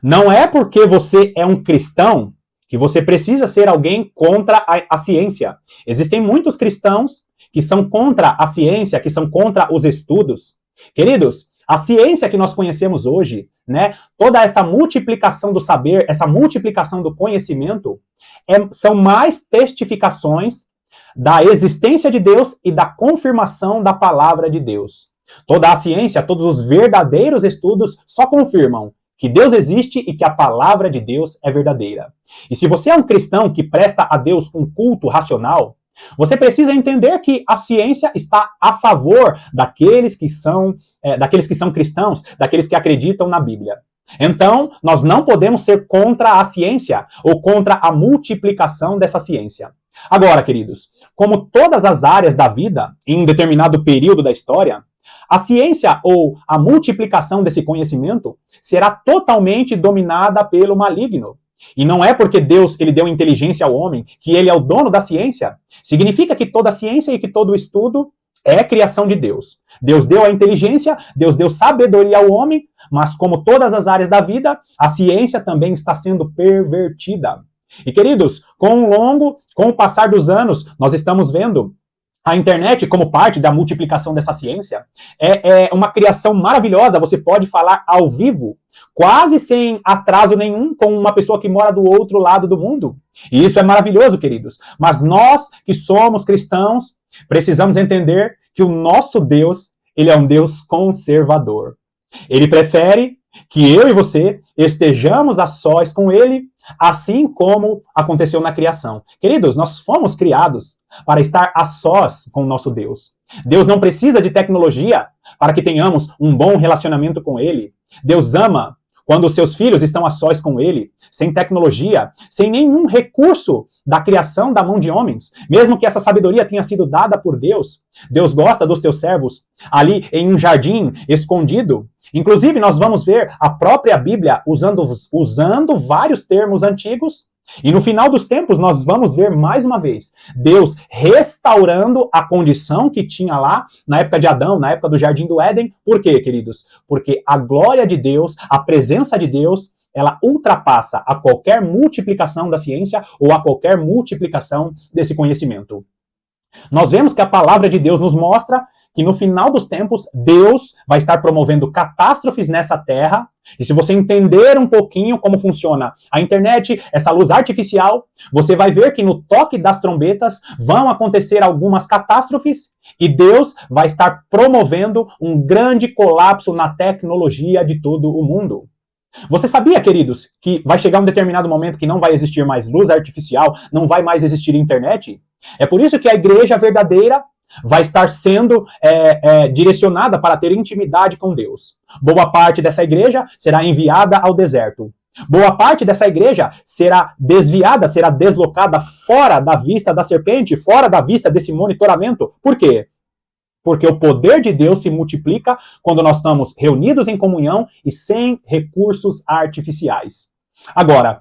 Não é porque você é um cristão que você precisa ser alguém contra a ciência. Existem muitos cristãos que são contra a ciência, que são contra os estudos. Queridos, a ciência que nós conhecemos hoje, né, toda essa multiplicação do saber, essa multiplicação do conhecimento, são mais testificações da existência de Deus e da confirmação da palavra de Deus. Toda a ciência, todos os verdadeiros estudos só confirmam que Deus existe e que a palavra de Deus é verdadeira. E se você é um cristão que presta a Deus um culto racional, você precisa entender que a ciência está a favor daqueles que são cristãos, daqueles que acreditam na Bíblia. Então, nós não podemos ser contra a ciência ou contra a multiplicação dessa ciência. Agora, queridos, como todas as áreas da vida, em um determinado período da história, a ciência ou a multiplicação desse conhecimento será totalmente dominada pelo maligno. E não é porque Deus ele deu inteligência ao homem que ele é o dono da ciência. Significa que toda ciência e que todo estudo é criação de Deus. Deus deu a inteligência, Deus deu sabedoria ao homem, mas como todas as áreas da vida, a ciência também está sendo pervertida. E queridos, com o passar dos anos, nós estamos vendo a internet, como parte da multiplicação dessa ciência, é uma criação maravilhosa. Você pode falar ao vivo, quase sem atraso nenhum, com uma pessoa que mora do outro lado do mundo. E isso é maravilhoso, queridos. Mas nós que somos cristãos, precisamos entender que o nosso Deus, ele é um Deus conservador. Ele prefere que eu e você estejamos a sós com ele, assim como aconteceu na criação. Queridos, nós fomos criados para estar a sós com o nosso Deus. Deus não precisa de tecnologia para que tenhamos um bom relacionamento com ele. Deus ama quando os seus filhos estão a sós com ele, sem tecnologia, sem nenhum recurso da criação da mão de homens. Mesmo que essa sabedoria tenha sido dada por Deus, Deus gosta dos teus servos ali em um jardim escondido. Inclusive, nós vamos ver a própria Bíblia usando vários termos antigos. E no final dos tempos, nós vamos ver mais uma vez Deus restaurando a condição que tinha lá na época de Adão, na época do Jardim do Éden. Por quê, queridos? Porque a glória de Deus, a presença de Deus, ela ultrapassa a qualquer multiplicação da ciência ou a qualquer multiplicação desse conhecimento. Nós vemos que a palavra de Deus nos mostra que no final dos tempos, Deus vai estar promovendo catástrofes nessa terra. E se você entender um pouquinho como funciona a internet, essa luz artificial, você vai ver que no toque das trombetas vão acontecer algumas catástrofes e Deus vai estar promovendo um grande colapso na tecnologia de todo o mundo. Você sabia, queridos, que vai chegar um determinado momento que não vai existir mais luz artificial, não vai mais existir internet? É por isso que a igreja verdadeira vai estar sendo direcionada para ter intimidade com Deus. Boa parte dessa igreja será enviada ao deserto. Boa parte dessa igreja será desviada, será deslocada fora da vista da serpente, fora da vista desse monitoramento. Por quê? Porque o poder de Deus se multiplica quando nós estamos reunidos em comunhão e sem recursos artificiais. Agora,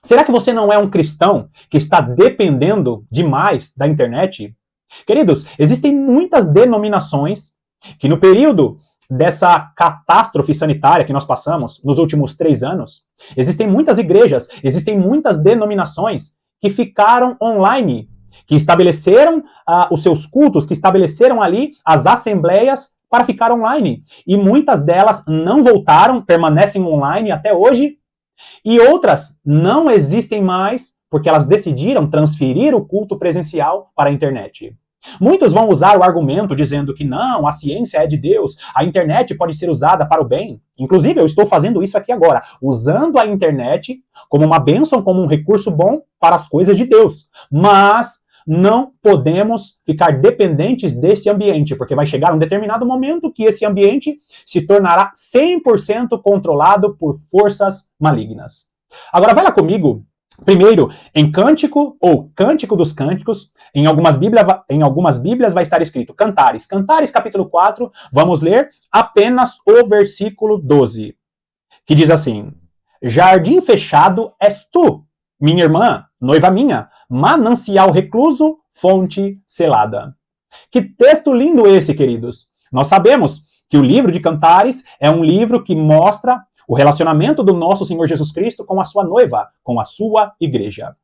será que você não é um cristão que está dependendo demais da internet? Queridos, existem muitas denominações que no período dessa catástrofe sanitária que nós passamos nos últimos 3 anos, existem muitas igrejas, existem muitas denominações que ficaram online, que estabeleceram os seus cultos, que estabeleceram ali as assembleias para ficar online. E muitas delas não voltaram, permanecem online até hoje, e outras não existem mais porque elas decidiram transferir o culto presencial para a internet. Muitos vão usar o argumento dizendo que não, a ciência é de Deus, a internet pode ser usada para o bem. Inclusive, eu estou fazendo isso aqui agora, usando a internet como uma bênção, como um recurso bom para as coisas de Deus. Mas não podemos ficar dependentes desse ambiente, porque vai chegar um determinado momento que esse ambiente se tornará 100% controlado por forças malignas. Agora, vai lá comigo. Primeiro, em Cântico, ou Cântico dos Cânticos, em algumas Bíblias vai estar escrito Cantares. Cantares, capítulo 4, vamos ler apenas o versículo 12, que diz assim: Jardim fechado és tu, minha irmã, noiva minha, manancial recluso, fonte selada. Que texto lindo esse, queridos! Nós sabemos que o livro de Cantares é um livro que mostra o relacionamento do nosso Senhor Jesus Cristo com a sua noiva, com a sua igreja.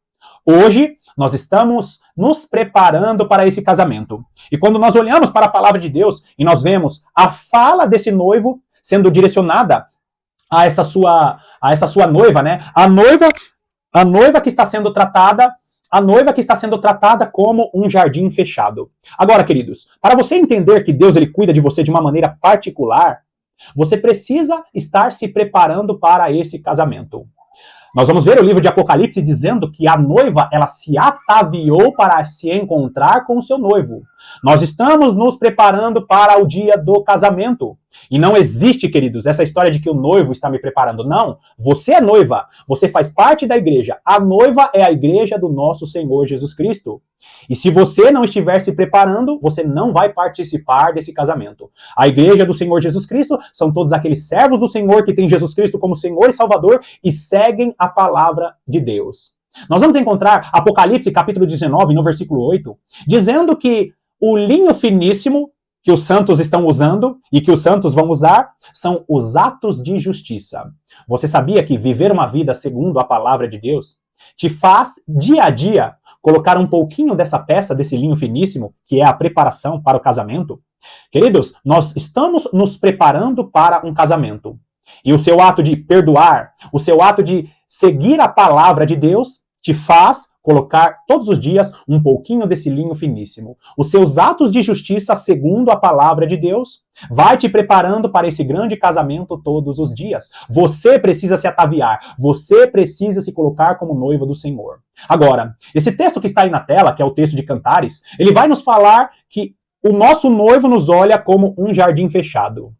Hoje, nós estamos nos preparando para esse casamento. E quando nós olhamos para a palavra de Deus e nós vemos a fala desse noivo sendo direcionada a essa sua noiva, né? A noiva que está sendo tratada, como um jardim fechado. Agora, queridos, para você entender que Deus ele cuida de você de uma maneira particular, você precisa estar se preparando para esse casamento. Nós vamos ver o livro de Apocalipse dizendo que a noiva, ela se ataviou para se encontrar com o seu noivo. Nós estamos nos preparando para o dia do casamento. E não existe, queridos, essa história de que o noivo está me preparando. Não, você é noiva, você faz parte da igreja. A noiva é a igreja do nosso Senhor Jesus Cristo. E se você não estiver se preparando, você não vai participar desse casamento. A igreja do Senhor Jesus Cristo são todos aqueles servos do Senhor que têm Jesus Cristo como Senhor e Salvador e seguem a palavra de Deus. Nós vamos encontrar Apocalipse capítulo 19, no versículo 8, dizendo que o linho finíssimo que os santos estão usando e que os santos vão usar são os atos de justiça. Você sabia que viver uma vida segundo a palavra de Deus te faz, dia a dia, colocar um pouquinho dessa peça, desse linho finíssimo, que é a preparação para o casamento? Queridos, nós estamos nos preparando para um casamento. E o seu ato de perdoar, o seu ato de seguir a palavra de Deus, te faz colocar todos os dias um pouquinho desse linho finíssimo. Os seus atos de justiça, segundo a palavra de Deus, vai te preparando para esse grande casamento todos os dias. Você precisa se ataviar, você precisa se colocar como noiva do Senhor. Agora, esse texto que está aí na tela, que é o texto de Cantares, ele vai nos falar que o nosso noivo nos olha como um jardim fechado.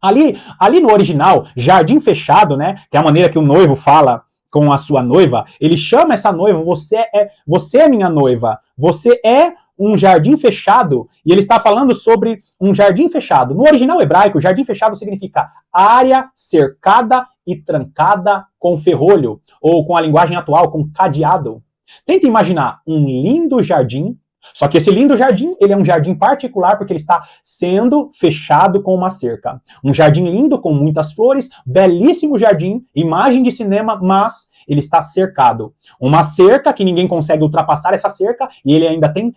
Ali no original, jardim fechado, né, que é a maneira que o noivo fala com a sua noiva, ele chama essa noiva, você é minha noiva, você é um jardim fechado, e ele está falando sobre um jardim fechado. No original hebraico, jardim fechado significa área cercada e trancada com ferrolho, ou com a linguagem atual, com cadeado. Tenta imaginar um lindo jardim, só que esse lindo jardim, ele é um jardim particular porque ele está sendo fechado com uma cerca. Um jardim lindo com muitas flores, belíssimo jardim, imagem de cinema, mas ele está cercado. Uma cerca que ninguém consegue ultrapassar essa cerca e ele ainda tem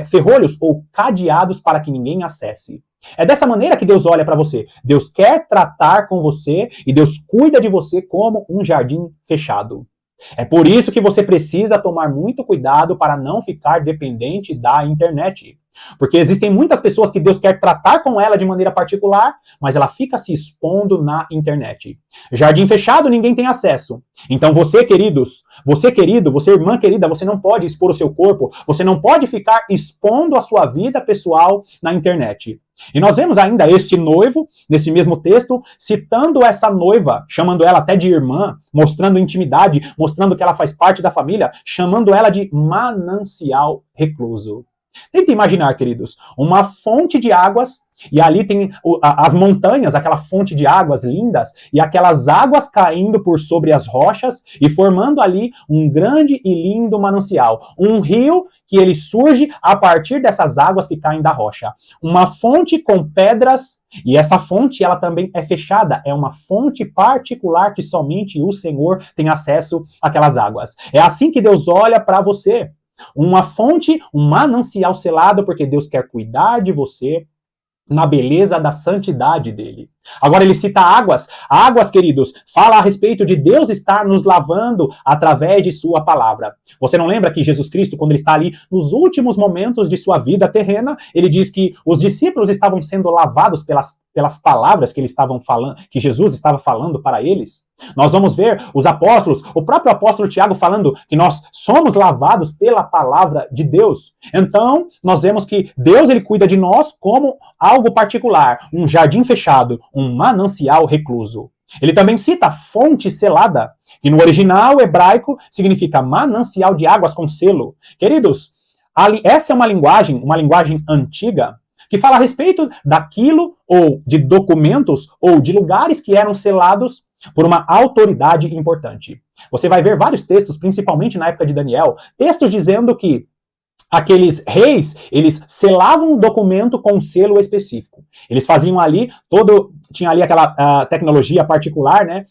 ferrolhos ou cadeados para que ninguém acesse. É dessa maneira que Deus olha para você. Deus quer tratar com você e Deus cuida de você como um jardim fechado. É por isso que você precisa tomar muito cuidado para não ficar dependente da internet. Porque existem muitas pessoas que Deus quer tratar com ela de maneira particular, mas ela fica se expondo na internet. Jardim fechado, ninguém tem acesso. Então você, queridos, você querido, você irmã querida, você não pode expor o seu corpo, você não pode ficar expondo a sua vida pessoal na internet. E nós vemos ainda esse noivo, nesse mesmo texto, citando essa noiva, chamando ela até de irmã, mostrando intimidade, mostrando que ela faz parte da família, chamando ela de manancial recluso. Tenta imaginar, queridos, uma fonte de águas, e ali tem as montanhas, aquela fonte de águas lindas, e aquelas águas caindo por sobre as rochas e formando ali um grande e lindo manancial. Um rio que ele surge a partir dessas águas que caem da rocha. Uma fonte com pedras, e essa fonte ela também é fechada, é uma fonte particular que somente o Senhor tem acesso àquelas águas. É assim que Deus olha para você. Uma fonte, um manancial selado, porque Deus quer cuidar de você na beleza da santidade dele. Agora ele cita águas. Águas, queridos, fala a respeito de Deus estar nos lavando através de sua palavra. Você não lembra que Jesus Cristo, quando ele está ali nos últimos momentos de sua vida terrena, ele diz que os discípulos estavam sendo lavados pelas palavras que eles estavam falando, que Jesus estava falando para eles? Nós vamos ver os apóstolos, o próprio apóstolo Tiago falando que nós somos lavados pela palavra de Deus. Então, nós vemos que Deus ele cuida de nós como algo particular, um jardim fechado, um manancial recluso. Ele também cita fonte selada, que no original hebraico significa manancial de águas com selo. Queridos, essa é uma linguagem antiga, que fala a respeito daquilo, ou de documentos, ou de lugares que eram selados por uma autoridade importante. Você vai ver vários textos, principalmente na época de Daniel, textos dizendo que aqueles reis, eles selavam um documento com um selo específico. Eles faziam ali tinha ali aquela tecnologia particular, né?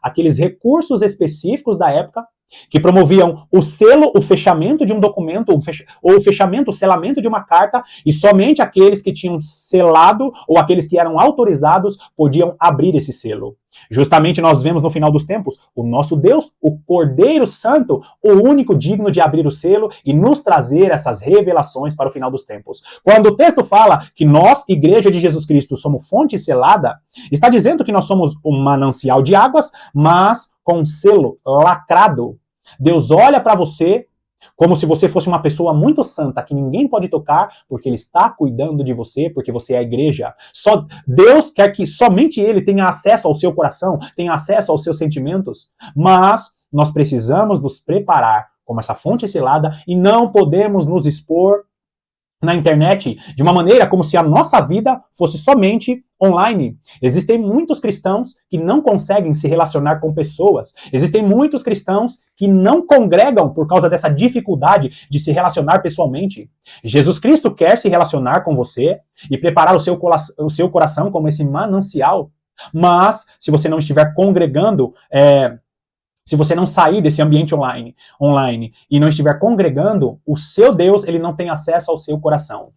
Aqueles recursos específicos da época que promoviam o selo, o fechamento de um documento, ou o selamento de uma carta, e somente aqueles que tinham selado ou aqueles que eram autorizados podiam abrir esse selo. Justamente nós vemos no final dos tempos o nosso Deus, o Cordeiro Santo, o único digno de abrir o selo e nos trazer essas revelações para o final dos tempos. Quando o texto fala que nós, Igreja de Jesus Cristo, somos fonte selada, está dizendo que nós somos um manancial de águas, mas com um selo lacrado. Deus olha para você como se você fosse uma pessoa muito santa, que ninguém pode tocar, porque Ele está cuidando de você, porque você é a igreja. Só Deus quer que somente Ele tenha acesso ao seu coração, tenha acesso aos seus sentimentos, mas nós precisamos nos preparar como essa fonte selada e não podemos nos expor na internet de uma maneira como se a nossa vida fosse somente online. Existem muitos cristãos que não conseguem se relacionar com pessoas. Existem muitos cristãos que não congregam por causa dessa dificuldade de se relacionar pessoalmente. Jesus Cristo quer se relacionar com você e preparar o seu coração como esse manancial. Mas, se você não estiver congregando, se você não sair desse ambiente online e não estiver congregando, o seu Deus, ele não tem acesso ao seu coração.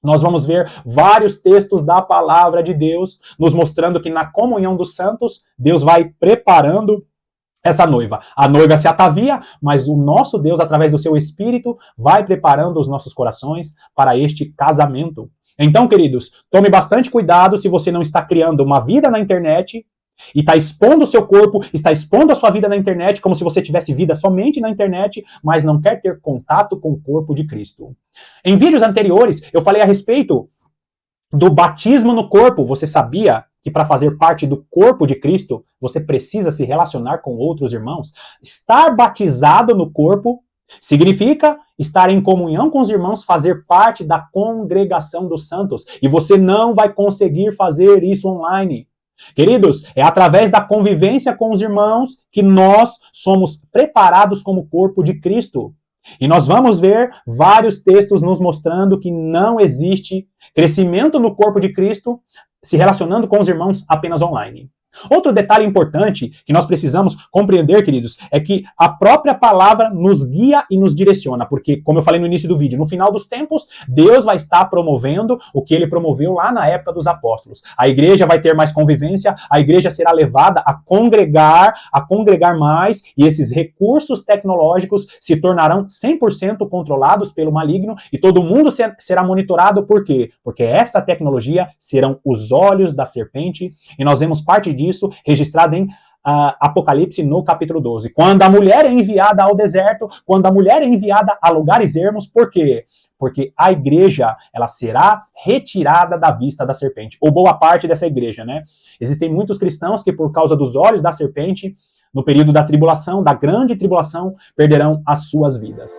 Nós vamos ver vários textos da palavra de Deus nos mostrando que na comunhão dos santos, Deus vai preparando essa noiva. A noiva se atavia, mas o nosso Deus, através do seu Espírito, vai preparando os nossos corações para este casamento. Então, queridos, tome bastante cuidado se você não está criando uma vida na internet e está expondo o seu corpo, está expondo a sua vida na internet, como se você tivesse vida somente na internet, mas não quer ter contato com o corpo de Cristo. Em vídeos anteriores, eu falei a respeito do batismo no corpo. Você sabia que para fazer parte do corpo de Cristo, você precisa se relacionar com outros irmãos? Estar batizado no corpo significa estar em comunhão com os irmãos, fazer parte da congregação dos santos. E você não vai conseguir fazer isso online. Queridos, é através da convivência com os irmãos que nós somos preparados como corpo de Cristo. E nós vamos ver vários textos nos mostrando que não existe crescimento no corpo de Cristo se relacionando com os irmãos apenas online. Outro detalhe importante que nós precisamos compreender, queridos, é que a própria palavra nos guia e nos direciona, porque, como eu falei no início do vídeo, no final dos tempos, Deus vai estar promovendo o que Ele promoveu lá na época dos apóstolos. A igreja vai ter mais convivência, a igreja será levada a congregar mais, e esses recursos tecnológicos se tornarão 100% controlados pelo maligno, e todo mundo será monitorado. Por quê? Porque essa tecnologia serão os olhos da serpente, e nós vemos parte disso registrado em Apocalipse no capítulo 12. Quando a mulher é enviada ao deserto, quando a mulher é enviada a lugares ermos, por quê? Porque a igreja, ela será retirada da vista da serpente, ou boa parte dessa igreja, né? Existem muitos cristãos que, por causa dos olhos da serpente, no período da tribulação, da grande tribulação, perderão as suas vidas.